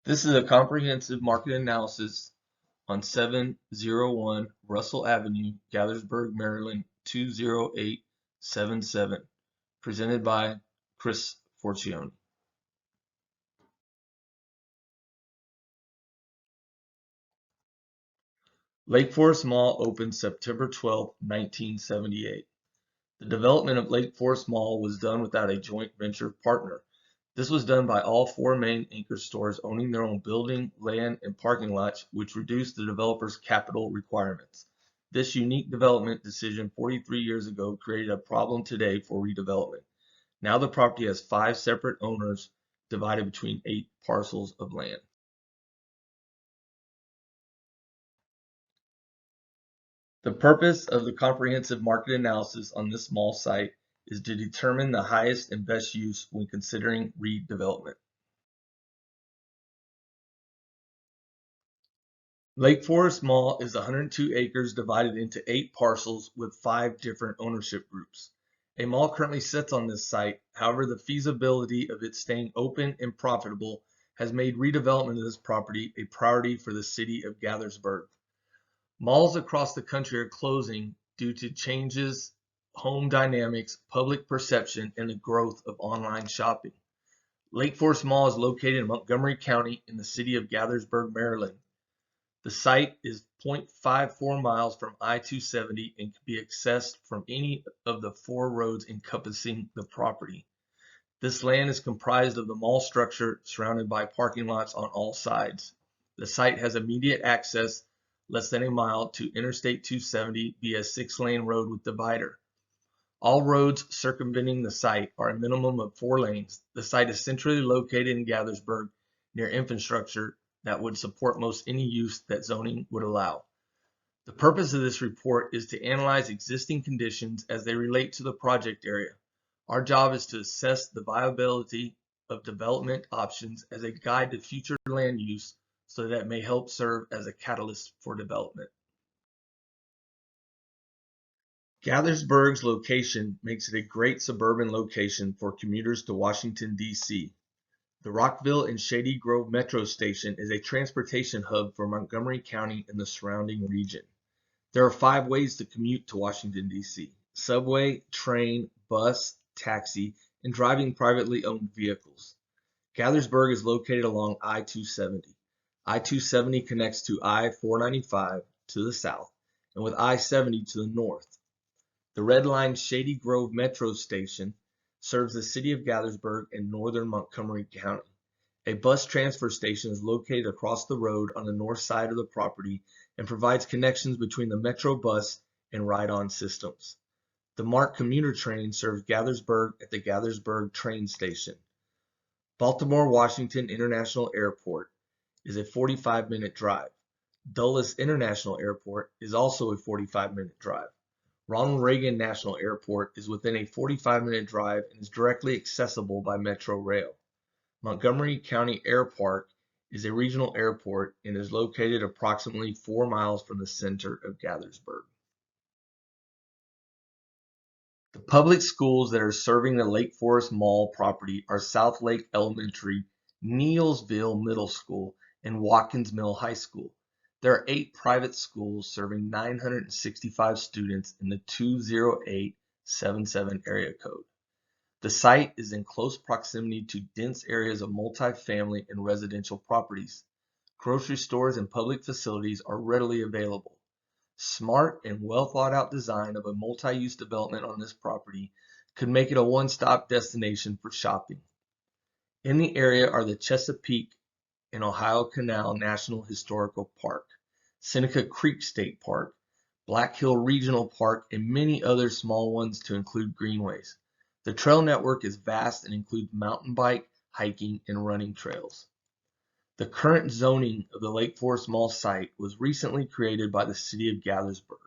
This is a comprehensive market analysis on 701 Russell Avenue, Gaithersburg, Maryland 20877, presented by Chris Forcione. Lake Forest Mall opened September 12, 1978. The development of Lake Forest Mall was done without a joint venture partner. This was done by all four main anchor stores owning their own building, land, and parking lots, which reduced the developer's capital requirements. This unique development decision 43 years ago created a problem today for redevelopment. Now the property has 5 separate owners divided between 8 parcels of land. The purpose of the comprehensive market analysis on this mall site is to determine the highest and best use when considering redevelopment. Lake Forest Mall is 102 acres divided into 8 parcels with 5 different ownership groups. A mall currently sits on this site. However, the feasibility of it staying open and profitable has made redevelopment of this property a priority for the city of Gaithersburg. Malls across the country are closing due to changes, home dynamics, public perception, and the growth of online shopping. Lake Forest Mall is located in Montgomery County in the city of Gaithersburg, Maryland. The site is 0.54 miles from I-270 and can be accessed from any of the 4 roads encompassing the property. This land is comprised of the mall structure surrounded by parking lots on all sides. The site has immediate access less than a mile to Interstate 270 via a 6-lane road with divider. All roads circumventing the site are a minimum of 4 lanes. The site is centrally located in Gaithersburg near infrastructure that would support most any use that zoning would allow. The purpose of this report is to analyze existing conditions as they relate to the project area. Our job is to assess the viability of development options as a guide to future land use so that it may help serve as a catalyst for development. Gaithersburg's location makes it a great suburban location for commuters to Washington, D.C. The Rockville and Shady Grove Metro Station is a transportation hub for Montgomery County and the surrounding region. There are 5 ways to commute to Washington, D.C. Subway, train, bus, taxi, and driving privately owned vehicles. Gaithersburg is located along I-270. I-270 connects to I-495 to the south and with I-70 to the north. The Red Line Shady Grove Metro Station serves the city of Gaithersburg and northern Montgomery County. A bus transfer station is located across the road on the north side of the property and provides connections between the Metro bus and ride-on systems. The MARC commuter train serves Gaithersburg at the Gaithersburg train station. Baltimore Washington International Airport is a 45-minute drive. Dulles International Airport is also a 45-minute drive. Ronald Reagan National Airport is within a 45-minute drive and is directly accessible by Metro Rail. Montgomery County Air Park is a regional airport and is located approximately 4 miles from the center of Gaithersburg. The public schools that are serving the Lake Forest Mall property are South Lake Elementary, Neilsville Middle School, and Watkins Mill High School. There are 8 private schools serving 965 students in the 20877 area code. The site is in close proximity to dense areas of multifamily and residential properties. Grocery stores and public facilities are readily available. Smart and well thought out design of a multi-use development on this property could make it a one-stop destination for shopping. In the area are the Chesapeake and Ohio Canal National Historical Park, Seneca Creek State Park, Black Hill Regional Park, and many other small ones to include greenways. The trail network is vast and includes mountain bike, hiking, and running trails. The current zoning of the Lake Forest Mall site was recently created by the City of Gaithersburg.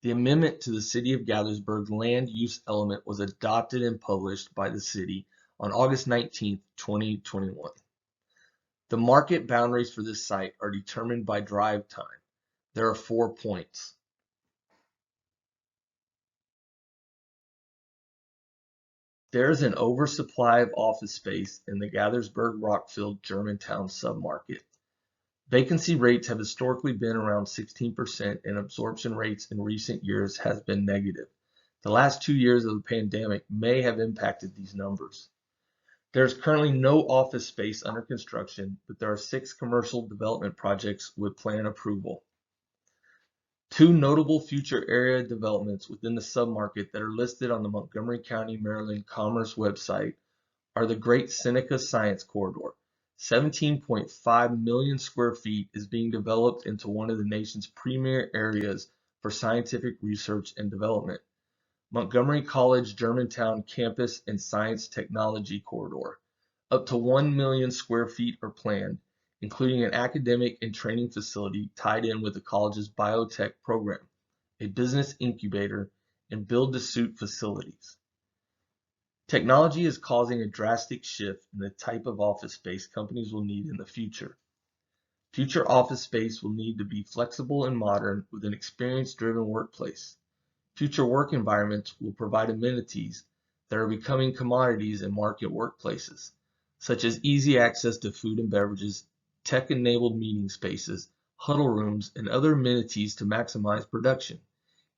The amendment to the City of Gaithersburg land use element was adopted and published by the city on August 19, 2021. The market boundaries for this site are determined by drive time. There are 4 points. There is an oversupply of office space in the Gaithersburg-Rockville Germantown submarket. Vacancy rates have historically been around 16%, and absorption rates in recent years has been negative. The last 2 years of the pandemic may have impacted these numbers. There is currently no office space under construction, but there are 6 commercial development projects with plan approval. 2 notable future area developments within the submarket that are listed on the Montgomery County, Maryland Commerce website are the Great Seneca Science Corridor. 17.5 million square feet is being developed into one of the nation's premier areas for scientific research and development. Montgomery College Germantown Campus and Science Technology Corridor. Up to 1 million square feet are planned, including an academic and training facility tied in with the college's biotech program, a business incubator, and build-to-suit facilities. Technology is causing a drastic shift in the type of office space companies will need in the future. Future office space will need to be flexible and modern with an experience-driven workplace. Future work environments will provide amenities that are becoming commodities in market workplaces, such as easy access to food and beverages, tech-enabled meeting spaces, huddle rooms, and other amenities to maximize production.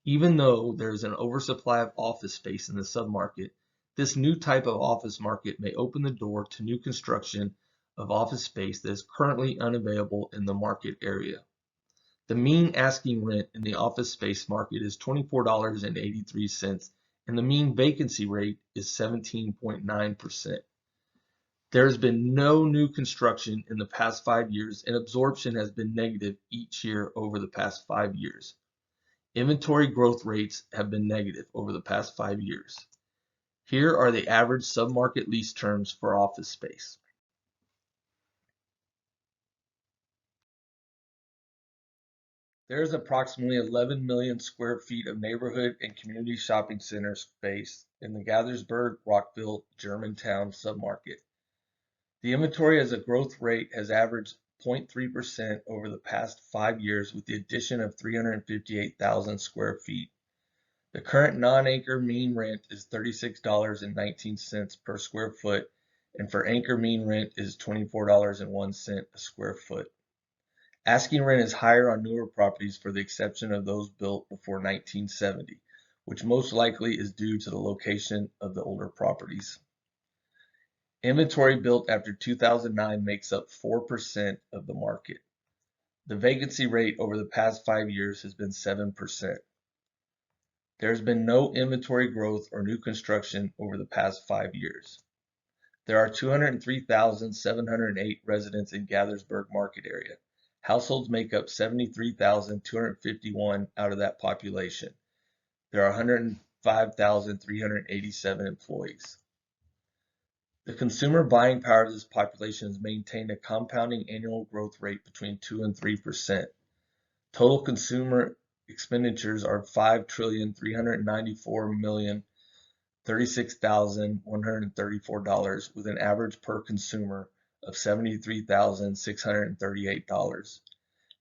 Even though there is an oversupply of office space in the submarket, this new type of office market may open the door to new construction of office space that is currently unavailable in the market area. The mean asking rent in the office space market is $24.83, and the mean vacancy rate is 17.9%. There has been no new construction in the past 5 years, and absorption has been negative each year over the past 5 years. Inventory growth rates have been negative over the past 5 years. Here are the average submarket lease terms for office space. There is approximately 11 million square feet of neighborhood and community shopping center space in the Gaithersburg-Rockville Germantown submarket. The inventory as a growth rate has averaged 0.3% over the past 5 years with the addition of 358,000 square feet. The current non-anchor mean rent is $36.19 per square foot, and for anchor mean rent is $24.01 a square foot. Asking rent is higher on newer properties for the exception of those built before 1970, which most likely is due to the location of the older properties. Inventory built after 2009 makes up 4% of the market. The vacancy rate over the past 5 years has been 7%. There has been no inventory growth or new construction over the past 5 years. There are 203,708 residents in Gaithersburg market area. Households make up 73,251 out of that population. There are 105,387 employees. The consumer buying power of this population has maintained a compounding annual growth rate between 2 and 3%. Total consumer expenditures are $5,394,036,134 with an average per consumer of $73,638.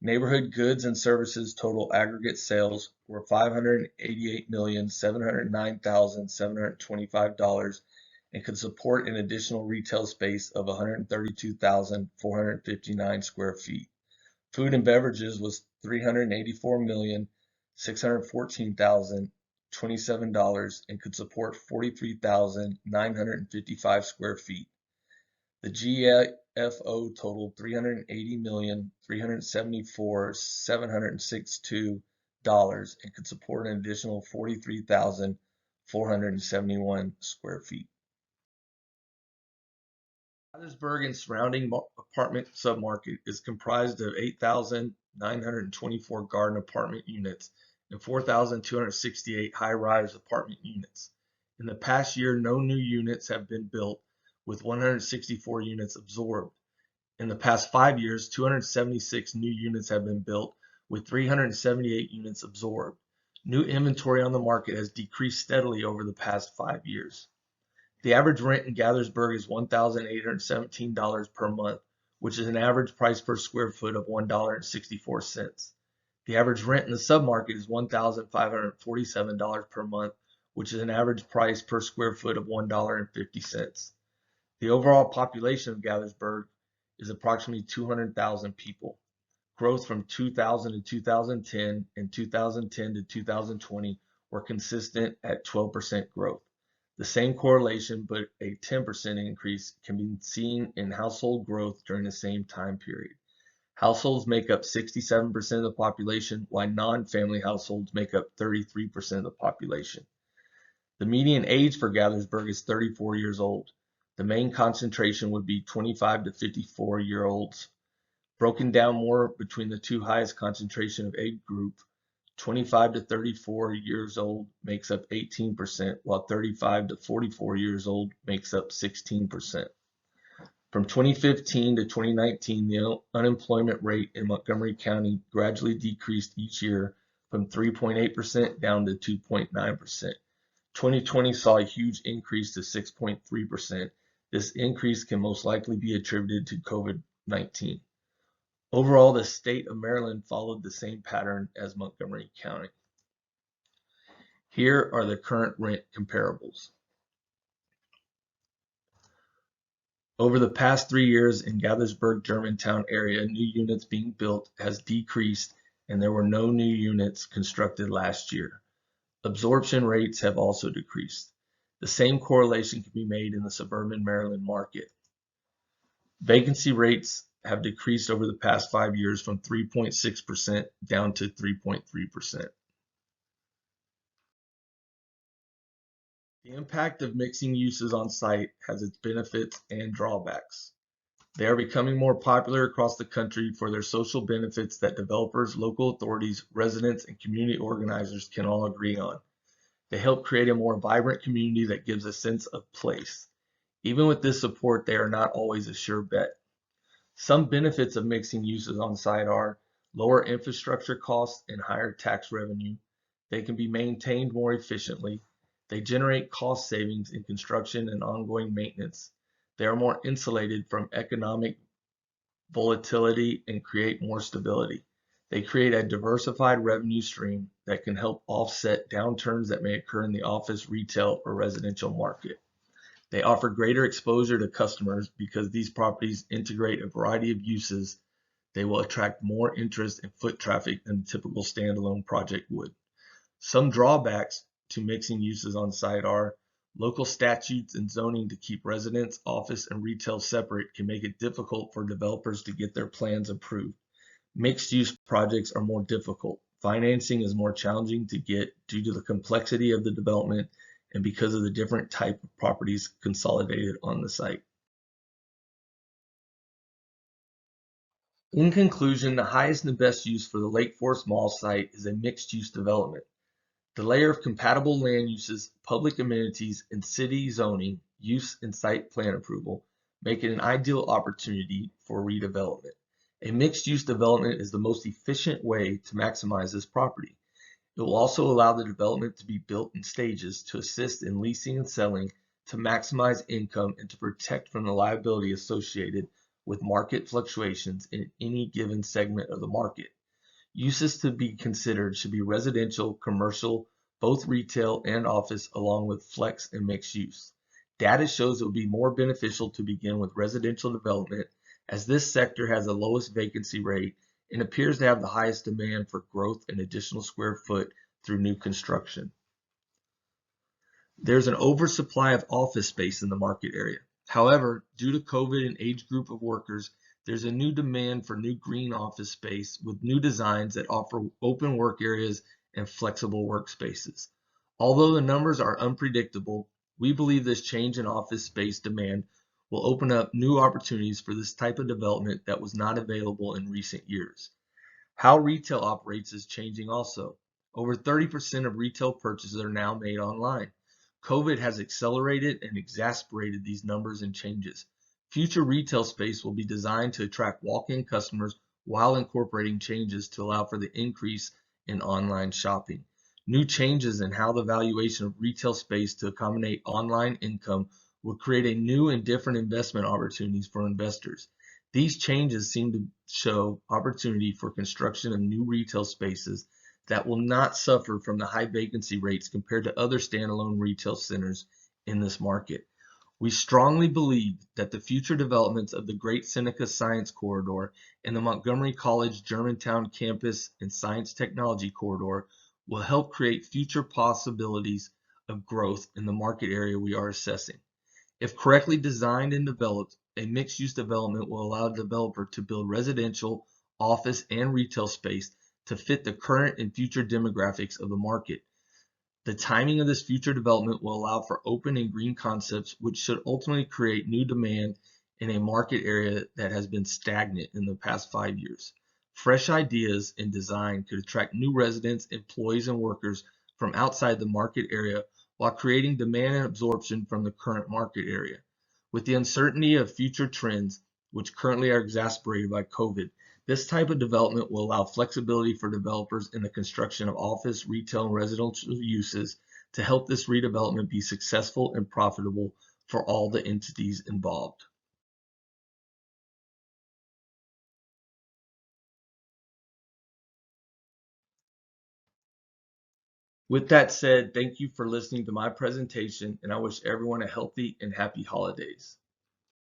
Neighborhood goods and services total aggregate sales were $588,709,725 and could support an additional retail space of 132,459 square feet. Food and beverages was $384,614,027 and could support 43,955 square feet. The GFO totaled $380,374,762 and could support an additional 43,471 square feet. Gaithersburg and surrounding apartment submarket is comprised of 8,924 garden apartment units and 4,268 high-rise apartment units. In the past year, no new units have been built, with 164 units absorbed. In the past 5 years, 276 new units have been built, with 378 units absorbed. New inventory on the market has decreased steadily over the past 5 years. The average rent in Gaithersburg is $1,817 per month, which is an average price per square foot of $1.64. The average rent in the submarket is $1,547 per month, which is an average price per square foot of $1.50. The overall population of Gaithersburg is approximately 200,000 people. Growth from 2000 to 2010 and 2010 to 2020 were consistent at 12% growth. The same correlation, but a 10% increase, can be seen in household growth during the same time period. Households make up 67% of the population, while non-family households make up 33% of the population. The median age for Gaithersburg is 34 years old. The main concentration would be 25 to 54-year-olds. Broken down more between the two highest concentration of age group, 25 to 34 years old makes up 18%, while 35 to 44 years old makes up 16%. From 2015 to 2019, the unemployment rate in Montgomery County gradually decreased each year from 3.8% down to 2.9%. 2020 saw a huge increase to 6.3%. This increase can most likely be attributed to COVID-19. Overall, the state of Maryland followed the same pattern as Montgomery County. Here are the current rent comparables. Over the past 3 years in Gaithersburg, Germantown area, new units being built has decreased and there were no new units constructed last year. Absorption rates have also decreased. The same correlation can be made in the suburban Maryland market. Vacancy rates have decreased over the past 5 years from 3.6% down to 3.3%. The impact of mixing uses on site has its benefits and drawbacks. They are becoming more popular across the country for their social benefits that developers, local authorities, residents, and community organizers can all agree on. They help create a more vibrant community that gives a sense of place. Even with this support, they are not always a sure bet. Some benefits of mixing uses on site are lower infrastructure costs and higher tax revenue. They can be maintained more efficiently. They generate cost savings in construction and ongoing maintenance. They are more insulated from economic volatility and create more stability. They create a diversified revenue stream that can help offset downturns that may occur in the office, retail, or residential market. They offer greater exposure to customers because these properties integrate a variety of uses. They will attract more interest and foot traffic than a typical standalone project would. Some drawbacks to mixing uses on site are local statutes and zoning to keep residents, office, and retail separate can make it difficult for developers to get their plans approved. Mixed-use projects are more difficult. Financing is more challenging to get due to the complexity of the development and because of the different type of properties consolidated on the site. In conclusion, the highest and best use for the Lake Forest Mall site is a mixed-use development. The layer of compatible land uses, public amenities, and city zoning, use, and site plan approval make it an ideal opportunity for redevelopment. A mixed-use development is the most efficient way to maximize this property. It will also allow the development to be built in stages to assist in leasing and selling, to maximize income, and to protect from the liability associated with market fluctuations in any given segment of the market. Uses to be considered should be residential, commercial, both retail and office, along with flex and mixed use. Data shows it would be more beneficial to begin with residential development, as this sector has the lowest vacancy rate and appears to have the highest demand for growth and additional square foot through new construction. There's an oversupply of office space in the market area. However, due to COVID and age group of workers, there's a new demand for new green office space with new designs that offer open work areas and flexible workspaces. Although the numbers are unpredictable, we believe this change in office space demand will open up new opportunities for this type of development that was not available in recent years. How retail operates is changing also. Over 30% of retail purchases are now made online. COVID has accelerated and exacerbated these numbers and changes. Future retail space will be designed to attract walk-in customers while incorporating changes to allow for the increase in online shopping. New changes in how the valuation of retail space to accommodate online income will create a new and different investment opportunities for investors. These changes seem to show opportunity for construction of new retail spaces that will not suffer from the high vacancy rates compared to other standalone retail centers in this market. We strongly believe that the future developments of the Great Seneca Science Corridor and the Montgomery College Germantown Campus and Science Technology Corridor will help create future possibilities of growth in the market area we are assessing. If correctly designed and developed, a mixed-use development will allow the developer to build residential, office, and retail space to fit the current and future demographics of the market. The timing of this future development will allow for open and green concepts, which should ultimately create new demand in a market area that has been stagnant in the past 5 years. Fresh ideas and design could attract new residents, employees, and workers from outside the market area while creating demand and absorption from the current market area. With the uncertainty of future trends, which currently are exacerbated by COVID, this type of development will allow flexibility for developers in the construction of office, retail, and residential uses to help this redevelopment be successful and profitable for all the entities involved. With that said, thank you for listening to my presentation, and I wish everyone a healthy and happy holidays.